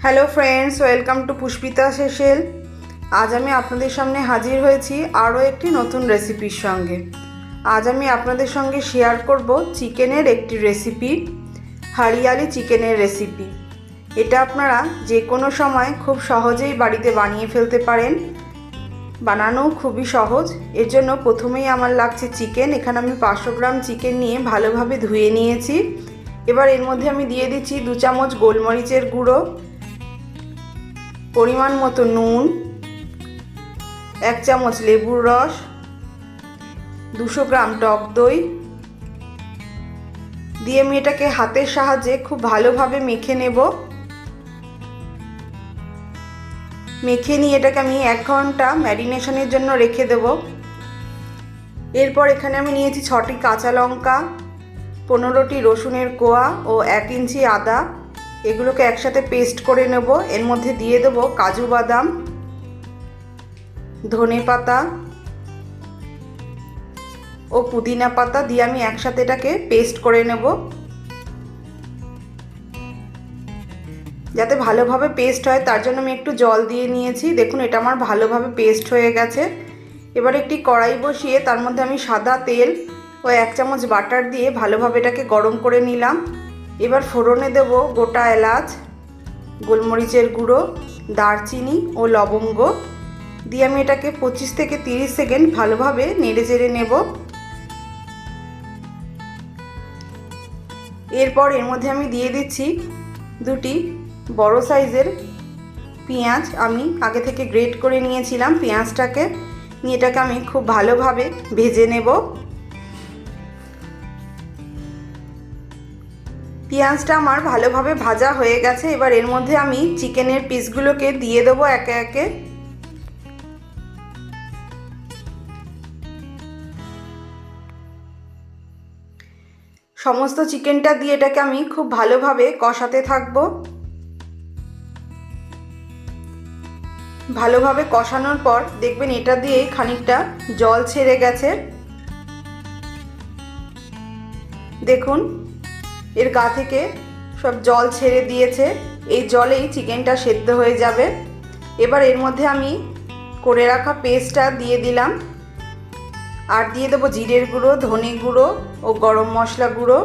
Hello friends, welcome to Pushpita's হেসেল। আজ আমি আপনাদের সামনে হাজির হয়েছি আরও একটি নতুন রেসিপির সঙ্গে। আজ আমি আপনাদের সঙ্গে শেয়ার করব চিকেনের একটি রেসিপি, হারিয়ালি চিকেনের রেসিপি। এটা আপনারা যে কোনো সময় খুব সহজেই বাড়িতে বানিয়ে ফেলতে পারেন, বানানোও খুবই সহজ। এর জন্য প্রথমেই আমার লাগছে চিকেন। এখানে আমি 500 গ্রাম চিকেন নিয়ে ভালোভাবে ধুয়ে নিয়েছি। এবার এর মধ্যে আমি দিয়ে দিচ্ছি 2 চামচ গোলমরিচের গুঁড়ো, পরিমাণ মতো নুন, 1 চামচ লেবুর রস, 200 গ্রাম টক দই দিয়ে আমি এটাকে হাতের সাহায্যে খুব ভালোভাবে মেখে নেব। মেখে নিয়ে এটাকে আমি 1 ঘন্টা ম্যারিনেশনের জন্য রেখে দেব। এরপর এখানে আমি নিয়েছি 6টি কাঁচা লঙ্কা, 15টি রসুনের কোয়া ও 1 ইঞ্চি আদা। এগুলোকে একসাথে পেস্ট করে নেব। এর মধ্যে দিয়ে দেব কাজু বাদাম, ধনে পাতা ও পুদিনা পাতা দিয়ে আমি একসাথে এটাকে পেস্ট করে নেব, যাতে ভালোভাবে পেস্ট হয়। তার জন্য আমি একটু জল দিয়ে নিয়েছি। দেখুন, এটা আমার ভালোভাবে পেস্ট হয়ে গেছে। এবার একটি কড়াই বসিয়ে তার মধ্যে আমি সাদা তেল ও 1 চামচ বাটার দিয়ে ভালোভাবে এটাকে গরম করে নিলাম। এবার ফোড়নে দেব গোটা এলাচ, গোলমরিচের গুঁড়ো, দারচিনি ও লবঙ্গ দিয়ে আমি এটাকে 25 থেকে 30 সেকেন্ড ভালোভাবে নেড়ে চেড়ে নেব। এরপর এর মধ্যে আমি দিয়ে দিচ্ছি 2টি বড় সাইজের পেঁয়াজ। আমি আগে থেকে গ্রেট করে নিয়েছিলাম পেঁয়াজটাকে। নিয়ে এটাকে আমি খুব ভালোভাবে ভেজে নেব। পেঁয়াজটা আমার ভালোভাবে ভাজা হয়ে গেছে। এবার এর মধ্যে আমি চিকেনের পিসগুলোকে দিয়ে দেবো একে একে। সমস্ত চিকেনটা দিয়ে এটাকে আমি খুব ভালোভাবে কষাতে থাকব। ভালোভাবে কষানোর পর দেখবেন এটা দিয়ে খানিকটা জল ছেড়ে গেছে। দেখুন, এর গা থেকে সব জল ছেড়ে দিয়েছে। এই জলেই চিকেনটা সেদ্ধ হয়ে যাবে। এবার এর মধ্যে আমি করে রাখা পেস্টটা দিয়ে দিলাম, আর দিয়ে দেবো জিরের গুঁড়ো, ধনে গুঁড়ো ও গরম মশলা গুঁড়ো,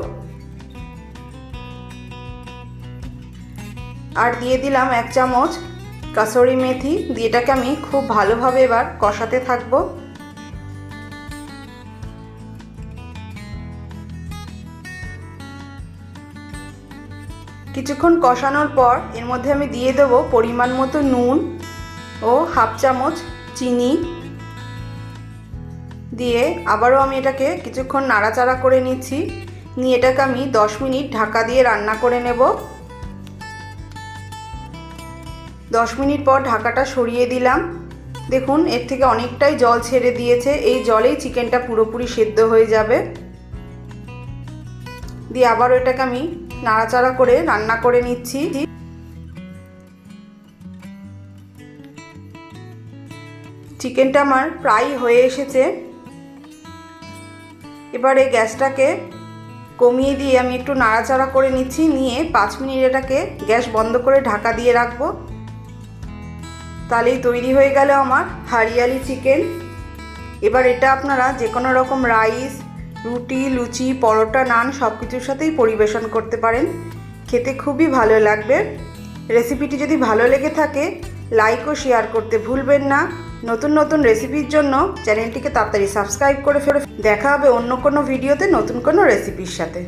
আর দিয়ে দিলাম 1 চামচ কাসুরি মেথি। দিয়ে এটাকে আমি খুব ভালোভাবে এবার কষাতে থাকবো। কিছুক্ষণ কষানোর পর এর মধ্যে আমি দিয়ে দেব পরিমাণ মতো নুন ও 1/2 চামচ চিনি দিয়ে আবারও আমি এটাকে কিছুক্ষণ নাড়াচাড়া করে নিচ্ছি। নিয়ে এটাকে আমি 10 মিনিট ঢাকা দিয়ে রান্না করে নেব। 10 মিনিট পর ঢাকাটা সরিয়ে দিলাম। দেখুন, এর থেকে অনেকটাই জল ছেড়ে দিয়েছে। এই জলেই চিকেনটা পুরোপুরি সেদ্ধ হয়ে যাবে। দিয়ে আবারও এটাকে আমি নাড়াচাড়া করে রান্না করে নিচ্ছি। চিকেনটা আমার প্রায় হয়ে এসেছে। এবারে গ্যাসটাকে কমিয়ে দিয়ে আমি একটু নাড়াচাড়া করে নিচ্ছি। নিয়ে 5 মিনিট এটাকে গ্যাস বন্ধ করে ঢাকা দিয়ে রাখবো। তাহলেই তৈরি হয়ে গেল আমার হারিয়ালি চিকেন। এবার এটা আপনারা যে কোনো রকম রাইস, রুটি, লুচি, পরোটা, নান সব কিছুর সাথেই পরিবেশন করতে পারেন। খেতে খুবই ভালো লাগবে। রেসিপিটি যদি ভালো লেগে থাকে লাইক ও শেয়ার করতে ভুলবেন না। নতুন নতুন রেসিপির জন্য চ্যানেলটিকে তাড়াতাড়ি সাবস্ক্রাইব করে ফেলো। দেখা হবে অন্য কোনো ভিডিওতে নতুন কোনো রেসিপির সাথে।